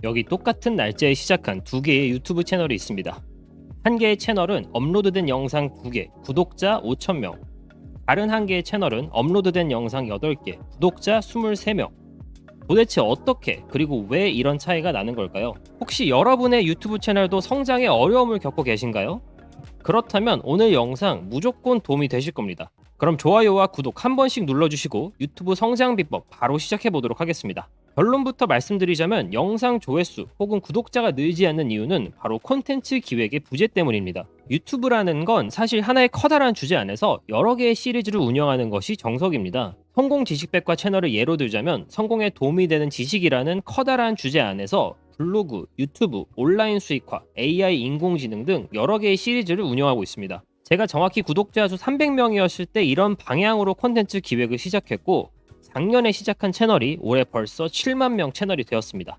여기 똑같은 날짜에 시작한 두 개의 유튜브 채널이 있습니다. 한 개의 채널은 업로드된 영상 2개, 구독자 5,000명. 다른 한 개의 채널은 업로드된 영상 8개, 구독자 23명. 도대체 어떻게 그리고 왜 이런 차이가 나는 걸까요? 혹시 여러분의 유튜브 채널도 성장에 어려움을 겪고 계신가요? 그렇다면 오늘 영상 무조건 도움이 되실 겁니다. 그럼 좋아요와 구독 한 번씩 눌러주시고 유튜브 성장 비법 바로 시작해 보도록 하겠습니다. 결론부터 말씀드리자면 영상 조회수 혹은 구독자가 늘지 않는 이유는 바로 콘텐츠 기획의 부재 때문입니다. 유튜브라는 건 사실 하나의 커다란 주제 안에서 여러 개의 시리즈를 운영하는 것이 정석입니다. 성공 지식백과 채널을 예로 들자면 성공에 도움이 되는 지식이라는 커다란 주제 안에서 블로그, 유튜브, 온라인 수익화, AI 인공지능 등 여러 개의 시리즈를 운영하고 있습니다. 제가 정확히 구독자 수 300명이었을 때 이런 방향으로 콘텐츠 기획을 시작했고 작년에 시작한 채널이 올해 벌써 7만 명 채널이 되었습니다.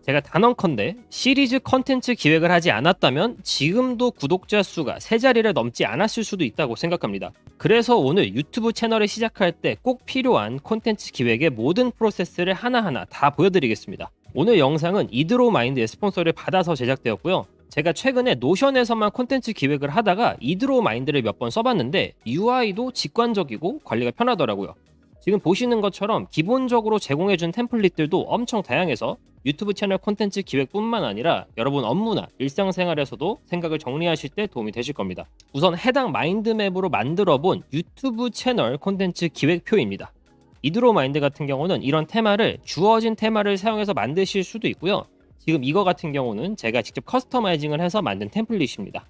제가 단언컨대 시리즈 컨텐츠 기획을 하지 않았다면 지금도 구독자 수가 세 자리를 넘지 않았을 수도 있다고 생각합니다. 그래서 오늘 유튜브 채널을 시작할 때 꼭 필요한 콘텐츠 기획의 모든 프로세스를 하나하나 다 보여드리겠습니다. 오늘 영상은 이드로마인드의 스폰서를 받아서 제작되었고요. 제가 최근에 노션에서만 콘텐츠 기획을 하다가 이드로마인드를 몇 번 써봤는데 UI도 직관적이고 관리가 편하더라고요. 지금 보시는 것처럼 기본적으로 제공해준 템플릿들도 엄청 다양해서 유튜브 채널 콘텐츠 기획뿐만 아니라 여러분 업무나 일상생활에서도 생각을 정리하실 때 도움이 되실 겁니다. 우선 해당 마인드맵으로 만들어본 유튜브 채널 콘텐츠 기획표입니다. 이드로마인드 같은 경우는 이런 테마를 주어진 테마를 사용해서 만드실 수도 있고요. 지금 이거 같은 경우는 제가 직접 커스터마이징을 해서 만든 템플릿입니다.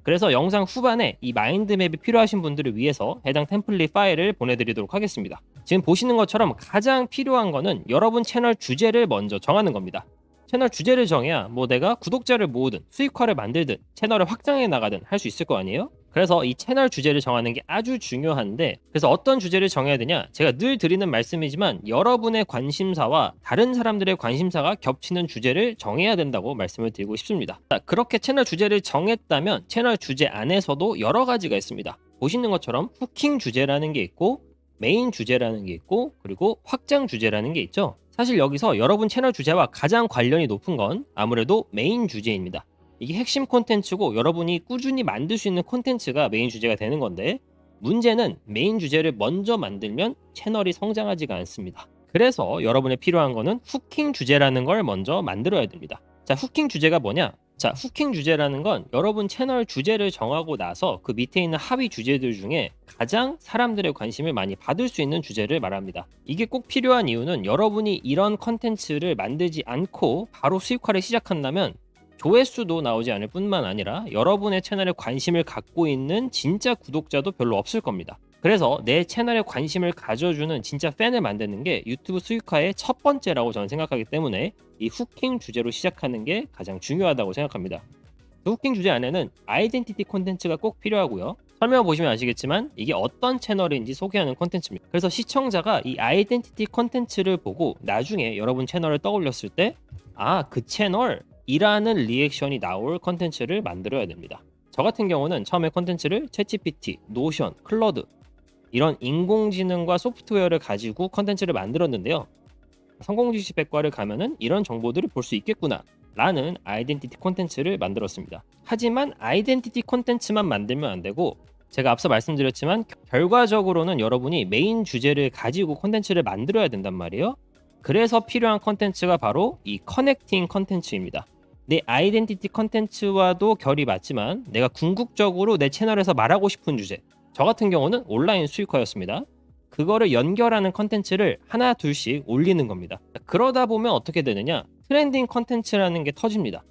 그래서 영상 후반에 이 마인드맵이 필요하신 분들을 위해서 해당 템플릿 파일을 보내드리도록 하겠습니다. 지금 보시는 것처럼 가장 필요한 거는 여러분 채널 주제를 먼저 정하는 겁니다. 채널 주제를 정해야 내가 구독자를 모으든 수익화를 만들든 채널을 확장해 나가든 할 수 있을 거 아니에요? 그래서 이 채널 주제를 정하는 게 아주 중요한데 그래서 어떤 주제를 정해야 되냐? 제가 늘 드리는 말씀이지만 여러분의 관심사와 다른 사람들의 관심사가 겹치는 주제를 정해야 된다고 말씀을 드리고 싶습니다. 자, 그렇게 채널 주제를 정했다면 채널 주제 안에서도 여러 가지가 있습니다. 보시는 것처럼 후킹 주제라는 게 있고 메인 주제라는 게 있고 그리고 확장 주제라는 게 있죠. 사실 여기서 여러분 채널 주제와 가장 관련이 높은 건 아무래도 메인 주제입니다. 이게 핵심 콘텐츠고 여러분이 꾸준히 만들 수 있는 콘텐츠가 메인 주제가 되는 건데 문제는 메인 주제를 먼저 만들면 채널이 성장하지가 않습니다. 그래서 여러분에 필요한 거는 후킹 주제라는 걸 먼저 만들어야 됩니다. 자, 후킹 주제가 뭐냐? 자, 후킹 주제라는 건 여러분 채널 주제를 정하고 나서 그 밑에 있는 하위 주제들 중에 가장 사람들의 관심을 많이 받을 수 있는 주제를 말합니다. 이게 꼭 필요한 이유는 여러분이 이런 컨텐츠를 만들지 않고 바로 수익화를 시작한다면 조회수도 나오지 않을 뿐만 아니라 여러분의 채널에 관심을 갖고 있는 진짜 구독자도 별로 없을 겁니다. 그래서 내 채널에 관심을 가져주는 진짜 팬을 만드는 게 유튜브 수익화의 첫 번째라고 저는 생각하기 때문에 이 후킹 주제로 시작하는 게 가장 중요하다고 생각합니다. 그 후킹 주제 안에는 아이덴티티 콘텐츠가 꼭 필요하고요. 설명 보시면 아시겠지만 이게 어떤 채널인지 소개하는 콘텐츠입니다. 그래서 시청자가 이 아이덴티티 콘텐츠를 보고 나중에 여러분 채널을 떠올렸을 때 그 채널 이라는 리액션이 나올 컨텐츠를 만들어야 됩니다. 저 같은 경우는 처음에 컨텐츠를 챗GPT, 노션, 클러드 이런 인공지능과 소프트웨어를 가지고 컨텐츠를 만들었는데요. 성공지식백과를 가면은 이런 정보들을 볼 수 있겠구나 라는 아이덴티티 콘텐츠를 만들었습니다. 하지만 아이덴티티 콘텐츠만 만들면 안 되고 제가 앞서 말씀드렸지만 결과적으로는 여러분이 메인 주제를 가지고 콘텐츠를 만들어야 된단 말이에요. 그래서 필요한 콘텐츠가 바로 이 커넥팅 콘텐츠입니다. 내 아이덴티티 컨텐츠와도 결이 맞지만 내가 궁극적으로 내 채널에서 말하고 싶은 주제 저 같은 경우는 온라인 수익화였습니다. 그거를 연결하는 컨텐츠를 하나 둘씩 올리는 겁니다. 그러다 보면 어떻게 되느냐 트렌딩 컨텐츠라는 게 터집니다.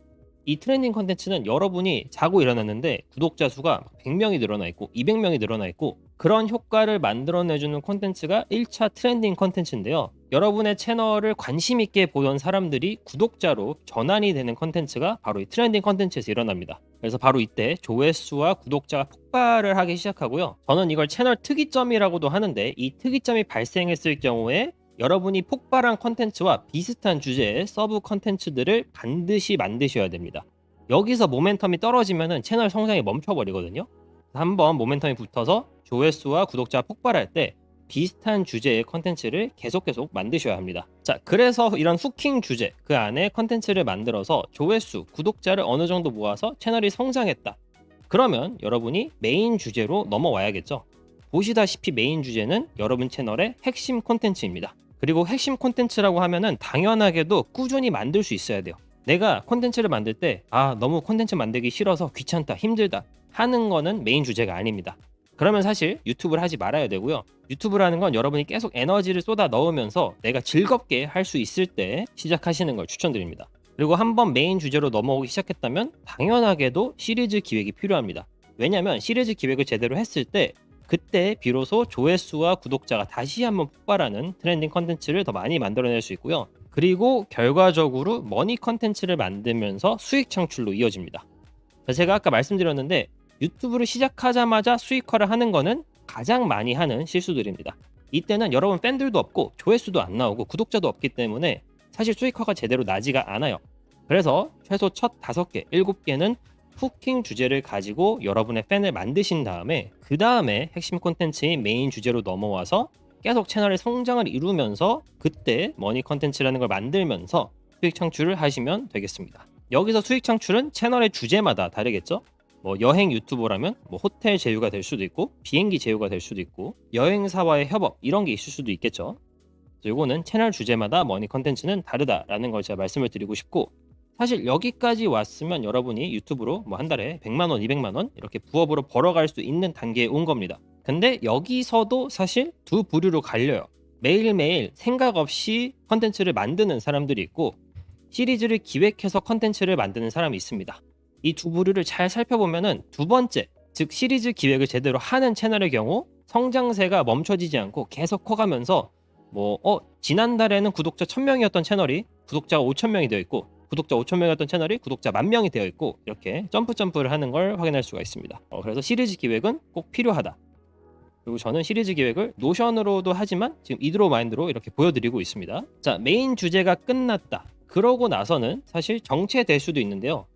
이 트렌딩 컨텐츠는 여러분이 자고 일어났는데 구독자 수가 100명이 늘어나 있고 200명이 늘어나 있고 그런 효과를 만들어내주는 콘텐츠가 1차 트렌딩 콘텐츠인데요. 여러분의 채널을 관심 있게 보던 사람들이 구독자로 전환이 되는 콘텐츠가 바로 이 트렌딩 콘텐츠에서 일어납니다. 그래서 바로 이때 조회수와 구독자가 폭발을 하기 시작하고요. 저는 이걸 채널 특이점이라고도 하는데 이 특이점이 발생했을 경우에 여러분이 폭발한 컨텐츠와 비슷한 주제의 서브 컨텐츠들을 반드시 만드셔야 됩니다. 여기서 모멘텀이 떨어지면 채널 성장이 멈춰버리거든요. 한번 모멘텀이 붙어서 조회수와 구독자 폭발할 때 비슷한 주제의 컨텐츠를 계속 만드셔야 합니다. 자, 그래서 이런 후킹 주제 그 안에 컨텐츠를 만들어서 조회수, 구독자를 어느 정도 모아서 채널이 성장했다. 그러면 여러분이 메인 주제로 넘어와야겠죠. 보시다시피 메인 주제는 여러분 채널의 핵심 콘텐츠입니다. 그리고 핵심 콘텐츠라고 하면은 당연하게도 꾸준히 만들 수 있어야 돼요. 내가 콘텐츠를 만들 때 너무 콘텐츠 만들기 싫어서 귀찮다, 힘들다 하는 거는 메인 주제가 아닙니다. 그러면 사실 유튜브를 하지 말아야 되고요. 유튜브라는 건 여러분이 계속 에너지를 쏟아 넣으면서 내가 즐겁게 할 수 있을 때 시작하시는 걸 추천드립니다. 그리고 한번 메인 주제로 넘어오기 시작했다면 당연하게도 시리즈 기획이 필요합니다. 왜냐하면 시리즈 기획을 제대로 했을 때 그때 비로소 조회수와 구독자가 다시 한번 폭발하는 트렌딩 컨텐츠를 더 많이 만들어낼 수 있고요. 그리고 결과적으로 머니 컨텐츠를 만들면서 수익 창출로 이어집니다. 제가 아까 말씀드렸는데 유튜브를 시작하자마자 수익화를 하는 거는 가장 많이 하는 실수들입니다. 이때는 여러분 팬들도 없고 조회수도 안 나오고 구독자도 없기 때문에 사실 수익화가 제대로 나지가 않아요. 그래서 최소 첫 5개, 7개는 후킹 주제를 가지고 여러분의 팬을 만드신 다음에 그 다음에 핵심 콘텐츠인 메인 주제로 넘어와서 계속 채널의 성장을 이루면서 그때 머니 컨텐츠라는 걸 만들면서 수익 창출을 하시면 되겠습니다. 여기서 수익 창출은 채널의 주제마다 다르겠죠? 여행 유튜버라면 호텔 제휴가 될 수도 있고 비행기 제휴가 될 수도 있고 여행사와의 협업 이런 게 있을 수도 있겠죠. 이거는 채널 주제마다 머니 컨텐츠는 다르다라는 걸 제가 말씀을 드리고 싶고, 사실 여기까지 왔으면 여러분이 유튜브로 한 달에 100만 원, 200만 원 이렇게 부업으로 벌어갈 수 있는 단계에 온 겁니다. 근데 여기서도 사실 두 부류로 갈려요. 매일매일 생각 없이 컨텐츠를 만드는 사람들이 있고 시리즈를 기획해서 컨텐츠를 만드는 사람이 있습니다. 이 두 부류를 잘 살펴보면은 두 번째, 즉 시리즈 기획을 제대로 하는 채널의 경우 성장세가 멈춰지지 않고 계속 커가면서 지난달에는 구독자 1000명이었던 채널이 구독자가 5000명이 되어 있고 구독자 5000명이었던 채널이 구독자 10,000명이 되어 있고 이렇게 점프를 하는 걸 확인할 수가 있습니다. 그래서 시리즈 기획은 꼭 필요하다. 그리고 저는 시리즈 기획을 노션으로도 하지만 지금 이드로 마인드로 이렇게 보여드리고 있습니다. 자, 메인 주제가 끝났다. 그러고 나서는 사실 정체될 수도 있는데요.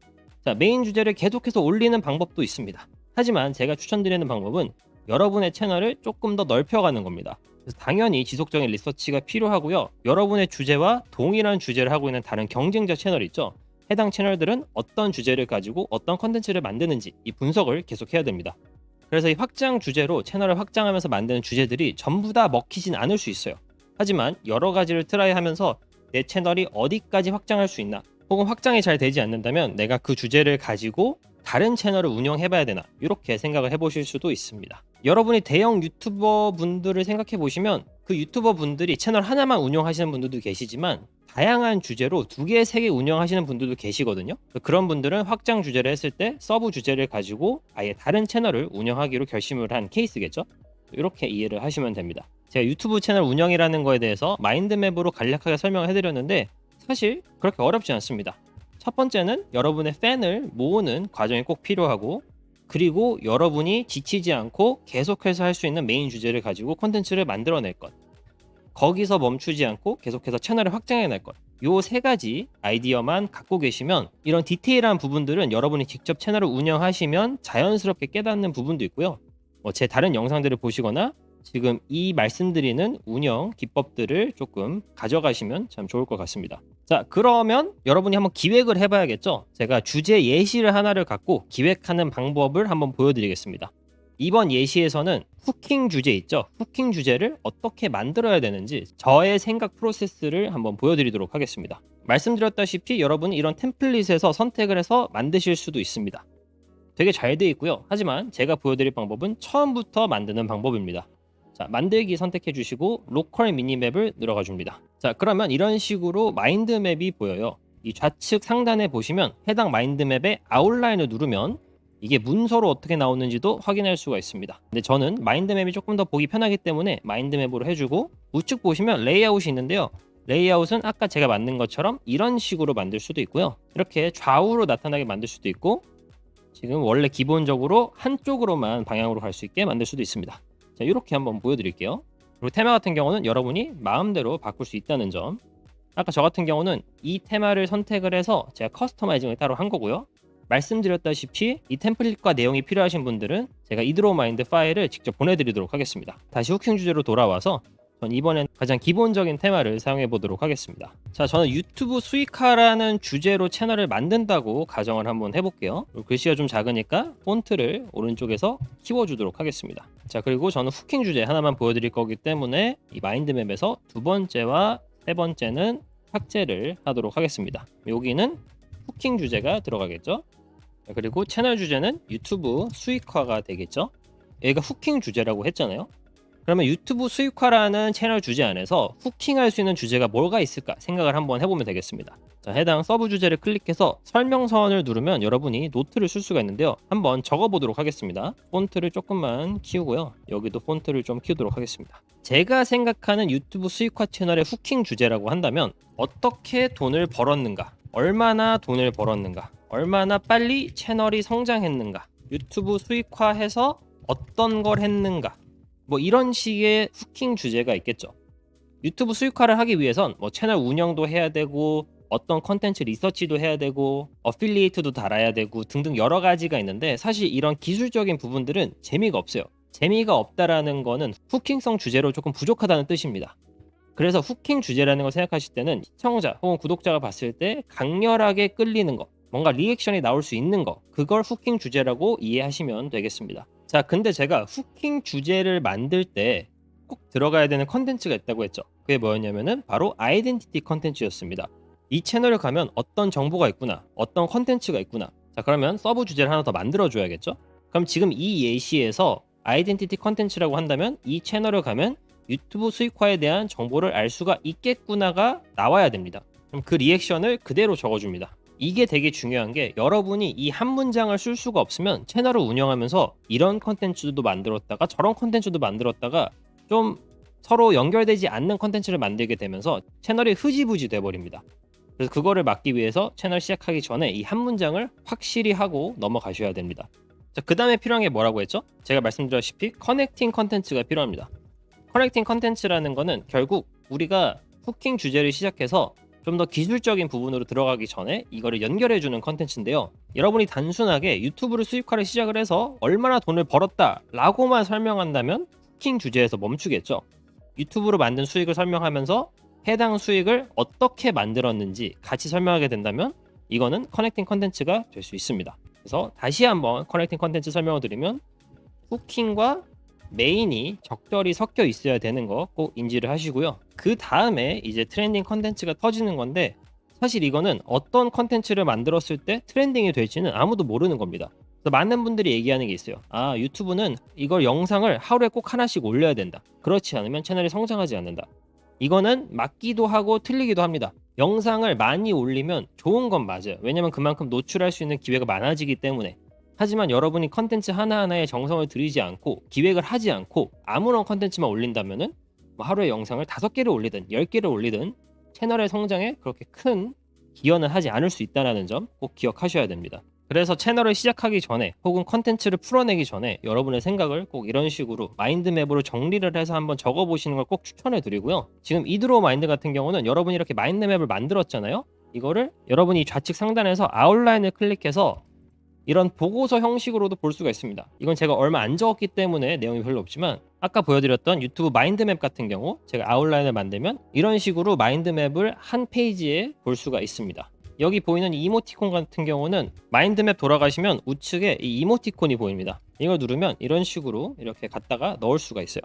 자, 메인 주제를 계속해서 올리는 방법도 있습니다. 하지만 제가 추천드리는 방법은 여러분의 채널을 조금 더 넓혀가는 겁니다. 그래서 당연히 지속적인 리서치가 필요하고요. 여러분의 주제와 동일한 주제를 하고 있는 다른 경쟁자 채널이 있죠. 해당 채널들은 어떤 주제를 가지고 어떤 컨텐츠를 만드는지 이 분석을 계속해야 됩니다. 그래서 이 확장 주제로 채널을 확장하면서 만드는 주제들이 전부 다 먹히진 않을 수 있어요. 하지만 여러 가지를 트라이하면서 내 채널이 어디까지 확장할 수 있나, 혹은 확장이 잘 되지 않는다면 내가 그 주제를 가지고 다른 채널을 운영해봐야 되나, 이렇게 생각을 해보실 수도 있습니다. 여러분이 대형 유튜버 분들을 생각해 보시면 그 유튜버 분들이 채널 하나만 운영하시는 분들도 계시지만 다양한 주제로 2개, 3개 운영하시는 분들도 계시거든요. 그런 분들은 확장 주제를 했을 때 서브 주제를 가지고 아예 다른 채널을 운영하기로 결심을 한 케이스겠죠. 이렇게 이해를 하시면 됩니다. 제가 유튜브 채널 운영이라는 거에 대해서 마인드맵으로 간략하게 설명을 해드렸는데 사실 그렇게 어렵지 않습니다. 첫 번째는 여러분의 팬을 모으는 과정이 꼭 필요하고, 그리고 여러분이 지치지 않고 계속해서 할 수 있는 메인 주제를 가지고 콘텐츠를 만들어낼 것, 거기서 멈추지 않고 계속해서 채널을 확장해낼 것, 요 3가지 아이디어만 갖고 계시면 이런 디테일한 부분들은 여러분이 직접 채널을 운영하시면 자연스럽게 깨닫는 부분도 있고요. 제 다른 영상들을 보시거나 지금 이 말씀드리는 운영 기법들을 조금 가져가시면 참 좋을 것 같습니다. 자, 그러면 여러분이 한번 기획을 해봐야겠죠. 제가 주제 예시를 하나를 갖고 기획하는 방법을 한번 보여드리겠습니다. 이번 예시에서는 후킹 주제 있죠. 후킹 주제를 어떻게 만들어야 되는지 저의 생각 프로세스를 한번 보여드리도록 하겠습니다. 말씀드렸다시피 여러분이 이런 템플릿에서 선택을 해서 만드실 수도 있습니다. 되게 잘 되어 있고요. 하지만 제가 보여드릴 방법은 처음부터 만드는 방법입니다. 자, 만들기 선택해 주시고 로컬 미니맵을 들어가 줍니다. 자, 그러면 이런 식으로 마인드맵이 보여요. 이 좌측 상단에 보시면 해당 마인드맵의 아웃라인을 누르면 이게 문서로 어떻게 나오는지도 확인할 수가 있습니다. 근데 저는 마인드맵이 조금 더 보기 편하기 때문에 마인드맵으로 해주고, 우측 보시면 레이아웃이 있는데요. 레이아웃은 아까 제가 만든 것처럼 이런 식으로 만들 수도 있고요. 이렇게 좌우로 나타나게 만들 수도 있고, 지금 원래 기본적으로 한쪽으로만 방향으로 갈 수 있게 만들 수도 있습니다. 자, 이렇게 한번 보여드릴게요. 그리고 테마 같은 경우는 여러분이 마음대로 바꿀 수 있다는 점. 아까 저 같은 경우는 이 테마를 선택을 해서 제가 커스터마이징을 따로 한 거고요. 말씀드렸다시피 이 템플릿과 내용이 필요하신 분들은 제가 이드로우마인드 파일을 직접 보내드리도록 하겠습니다. 다시 후킹 주제로 돌아와서 전 이번엔 가장 기본적인 테마를 사용해 보도록 하겠습니다. 자, 저는 유튜브 수익화라는 주제로 채널을 만든다고 가정을 한번 해볼게요. 글씨가 좀 작으니까 폰트를 오른쪽에서 키워주도록 하겠습니다. 자, 그리고 저는 후킹 주제 하나만 보여드릴 거기 때문에 이 마인드맵에서 두 번째와 세 번째는 삭제를 하도록 하겠습니다. 여기는 후킹 주제가 들어가겠죠. 그리고 채널 주제는 유튜브 수익화가 되겠죠. 얘가 후킹 주제라고 했잖아요. 그러면 유튜브 수익화라는 채널 주제 안에서 후킹할 수 있는 주제가 뭐가 있을까 생각을 한번 해보면 되겠습니다. 자, 해당 서브 주제를 클릭해서 설명선을 누르면 여러분이 노트를 쓸 수가 있는데요. 한번 적어보도록 하겠습니다. 폰트를 조금만 키우고요. 여기도 폰트를 좀 키우도록 하겠습니다. 제가 생각하는 유튜브 수익화 채널의 후킹 주제라고 한다면 어떻게 돈을 벌었는가, 얼마나 돈을 벌었는가, 얼마나 빨리 채널이 성장했는가, 유튜브 수익화해서 어떤 걸 했는가, 뭐 이런 식의 후킹 주제가 있겠죠. 유튜브 수익화를 하기 위해선 뭐 채널 운영도 해야 되고 어떤 컨텐츠 리서치도 해야 되고 어필리에이트도 달아야 되고 등등 여러 가지가 있는데 사실 이런 기술적인 부분들은 재미가 없어요. 재미가 없다라는 거는 후킹성 주제로 조금 부족하다는 뜻입니다. 그래서 후킹 주제라는 걸 생각하실 때는 시청자 혹은 구독자가 봤을 때 강렬하게 끌리는 거, 뭔가 리액션이 나올 수 있는 거, 그걸 후킹 주제라고 이해하시면 되겠습니다. 자, 근데 제가 후킹 주제를 만들 때 꼭 들어가야 되는 컨텐츠가 있다고 했죠. 그게 뭐였냐면은 바로 아이덴티티 컨텐츠였습니다. 이 채널을 가면 어떤 정보가 있구나, 어떤 컨텐츠가 있구나. 자, 그러면 서브 주제를 하나 더 만들어 줘야겠죠. 그럼 지금 이 예시에서 아이덴티티 컨텐츠라고 한다면 이 채널을 가면 유튜브 수익화에 대한 정보를 알 수가 있겠구나가 나와야 됩니다. 그럼 그 리액션을 그대로 적어줍니다. 이게 되게 중요한 게 여러분이 이 한 문장을 쓸 수가 없으면 채널을 운영하면서 이런 컨텐츠도 만들었다가 저런 컨텐츠도 만들었다가 좀 서로 연결되지 않는 컨텐츠를 만들게 되면서 채널이 흐지부지 돼버립니다. 그래서 그거를 막기 위해서 채널 시작하기 전에 이 한 문장을 확실히 하고 넘어가셔야 됩니다. 자, 그 다음에 필요한 게 뭐라고 했죠? 제가 말씀드렸다시피 커넥팅 컨텐츠가 필요합니다. 커넥팅 컨텐츠라는 거는 결국 우리가 후킹 주제를 시작해서 좀 더 기술적인 부분으로 들어가기 전에 이거를 연결해주는 컨텐츠인데요. 여러분이 단순하게 유튜브를 수익화를 시작을 해서 얼마나 돈을 벌었다 라고만 설명한다면 후킹 주제에서 멈추겠죠. 유튜브로 만든 수익을 설명하면서 해당 수익을 어떻게 만들었는지 같이 설명하게 된다면 이거는 커넥팅 컨텐츠가 될 수 있습니다. 그래서 다시 한번 커넥팅 컨텐츠 설명을 드리면 후킹과 메인이 적절히 섞여 있어야 되는 거 꼭 인지를 하시고요. 그 다음에 이제 트렌딩 컨텐츠가 터지는 건데 사실 이거는 어떤 컨텐츠를 만들었을 때 트렌딩이 될지는 아무도 모르는 겁니다. 그래서 많은 분들이 얘기하는 게 있어요. 아, 유튜브는 이걸 영상을 하루에 꼭 하나씩 올려야 된다. 그렇지 않으면 채널이 성장하지 않는다. 이거는 맞기도 하고 틀리기도 합니다. 영상을 많이 올리면 좋은 건 맞아요. 왜냐면 그만큼 노출할 수 있는 기회가 많아지기 때문에. 하지만 여러분이 컨텐츠 하나하나에 정성을 들이지 않고 기획을 하지 않고 아무런 컨텐츠만 올린다면은 뭐 하루에 영상을 5개를 올리든 10개를 올리든 채널의 성장에 그렇게 큰 기여는 하지 않을 수 있다는 점 꼭 기억하셔야 됩니다. 그래서 채널을 시작하기 전에 혹은 컨텐츠를 풀어내기 전에 여러분의 생각을 꼭 이런 식으로 마인드맵으로 정리를 해서 한번 적어보시는 걸 꼭 추천해 드리고요. 지금 이드로우 마인드 같은 경우는 여러분이 이렇게 마인드맵을 만들었잖아요. 이거를 여러분이 좌측 상단에서 아웃라인을 클릭해서 이런 보고서 형식으로도 볼 수가 있습니다. 이건 제가 얼마 안 적었기 때문에 내용이 별로 없지만 아까 보여드렸던 유튜브 마인드맵 같은 경우 제가 아웃라인을 만들면 이런 식으로 마인드맵을 한 페이지에 볼 수가 있습니다. 여기 보이는 이 이모티콘 같은 경우는 마인드맵 돌아가시면 우측에 이 이모티콘이 보입니다. 이걸 누르면 이런 식으로 이렇게 갖다가 넣을 수가 있어요.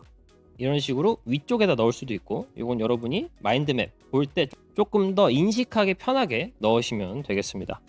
이런 식으로 위쪽에다 넣을 수도 있고 이건 여러분이 마인드맵 볼 때 조금 더 인식하기 편하게 넣으시면 되겠습니다.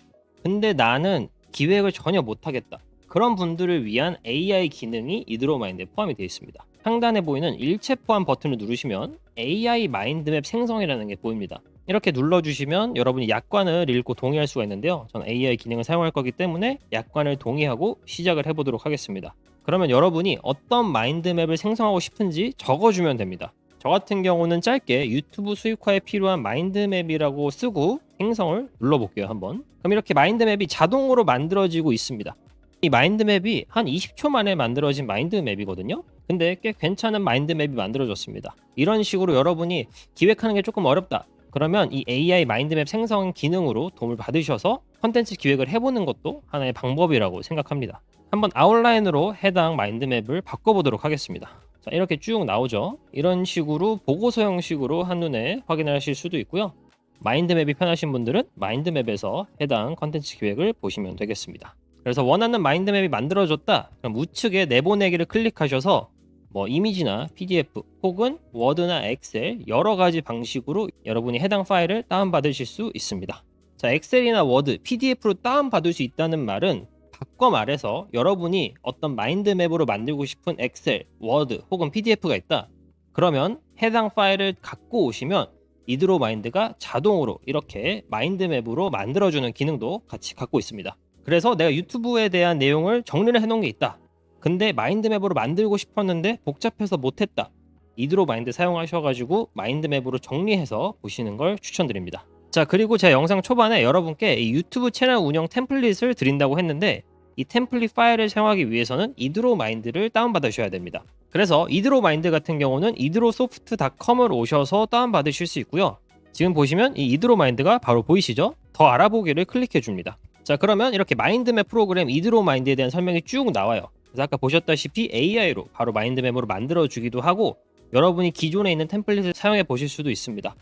근데 나는 기획을 전혀 못하겠다. 그런 분들을 위한 AI 기능이 이드로우 마인드에 포함이 되어 있습니다. 상단에 보이는 일체 포함 버튼을 누르시면 AI 마인드맵 생성이라는 게 보입니다. 이렇게 눌러주시면 여러분이 약관을 읽고 동의할 수가 있는데요. 저는 AI 기능을 사용할 거기 때문에 약관을 동의하고 시작을 해보도록 하겠습니다. 그러면 여러분이 어떤 마인드맵을 생성하고 싶은지 적어주면 됩니다. 저 같은 경우는 짧게 유튜브 수익화에 필요한 마인드맵이라고 쓰고 생성을 눌러볼게요. 한번. 그럼 이렇게 마인드맵이 자동으로 만들어지고 있습니다. 이 마인드맵이 한 20초 만에 만들어진 마인드맵이거든요. 근데 꽤 괜찮은 마인드맵이 만들어졌습니다. 이런 식으로 여러분이 기획하는 게 조금 어렵다. 그러면 이 AI 마인드맵 생성 기능으로 도움을 받으셔서 컨텐츠 기획을 해보는 것도 하나의 방법이라고 생각합니다. 한번 아웃라인으로 해당 마인드맵을 바꿔보도록 하겠습니다. 자, 이렇게 쭉 나오죠. 이런 식으로 보고서 형식으로 한눈에 확인하실 수도 있고요. 마인드맵이 편하신 분들은 마인드맵에서 해당 컨텐츠 기획을 보시면 되겠습니다. 그래서 원하는 마인드맵이 만들어졌다. 그럼 우측에 내보내기를 클릭하셔서 뭐 이미지나 PDF 혹은 워드나 엑셀 여러 가지 방식으로 여러분이 해당 파일을 다운받으실 수 있습니다. 자, 엑셀이나 워드, PDF로 다운받을 수 있다는 말은 바꿔 말해서 여러분이 어떤 마인드맵으로 만들고 싶은 엑셀, 워드 혹은 PDF가 있다. 그러면 해당 파일을 갖고 오시면 이드로마인드가 자동으로 이렇게 마인드맵으로 만들어주는 기능도 같이 갖고 있습니다. 그래서 내가 유튜브에 대한 내용을 정리를 해놓은 게 있다. 근데 마인드맵으로 만들고 싶었는데 복잡해서 못했다. 이드로마인드 사용하셔가지고 마인드맵으로 정리해서 보시는 걸 추천드립니다. 자, 그리고 제 영상 초반에 여러분께 이 유튜브 채널 운영 템플릿을 드린다고 했는데 이 템플릿 파일을 사용하기 위해서는 이드로마인드를 다운받으셔야 됩니다. 그래서 이드로마인드 같은 경우는 이드로소프트.com을 오셔서 다운받으실 수 있고요. 지금 보시면 이 이드로마인드가 바로 보이시죠? 더 알아보기를 클릭해 줍니다. 자, 그러면 이렇게 마인드맵 프로그램 이드로마인드에 대한 설명이 쭉 나와요. 그래서 아까 보셨다시피 AI로 바로 마인드맵으로 만들어 주기도 하고 여러분이 기존에 있는 템플릿을 사용해 보실 수도 있습니다.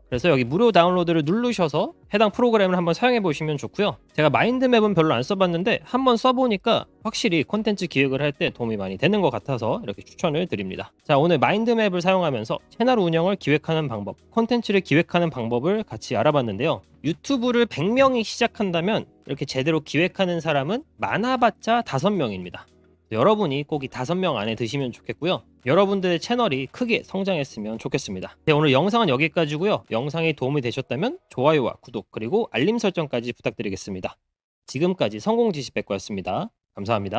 그래서 여기 무료 다운로드를 누르셔서 해당 프로그램을 한번 사용해 보시면 좋고요. 제가 마인드맵은 별로 안 써봤는데 한번 써보니까 확실히 콘텐츠 기획을 할 때 도움이 많이 되는 것 같아서 이렇게 추천을 드립니다. 자, 오늘 마인드맵을 사용하면서 채널 운영을 기획하는 방법, 콘텐츠를 기획하는 방법을 같이 알아봤는데요. 유튜브를 100명이 시작한다면 이렇게 제대로 기획하는 사람은 많아봤자 5명입니다. 여러분이 꼭 이 5명 안에 드시면 좋겠고요. 여러분들의 채널이 크게 성장했으면 좋겠습니다. 네, 오늘 영상은 여기까지고요. 영상이 도움이 되셨다면 좋아요와 구독 그리고 알림 설정까지 부탁드리겠습니다. 지금까지 성공지식백과였습니다. 감사합니다.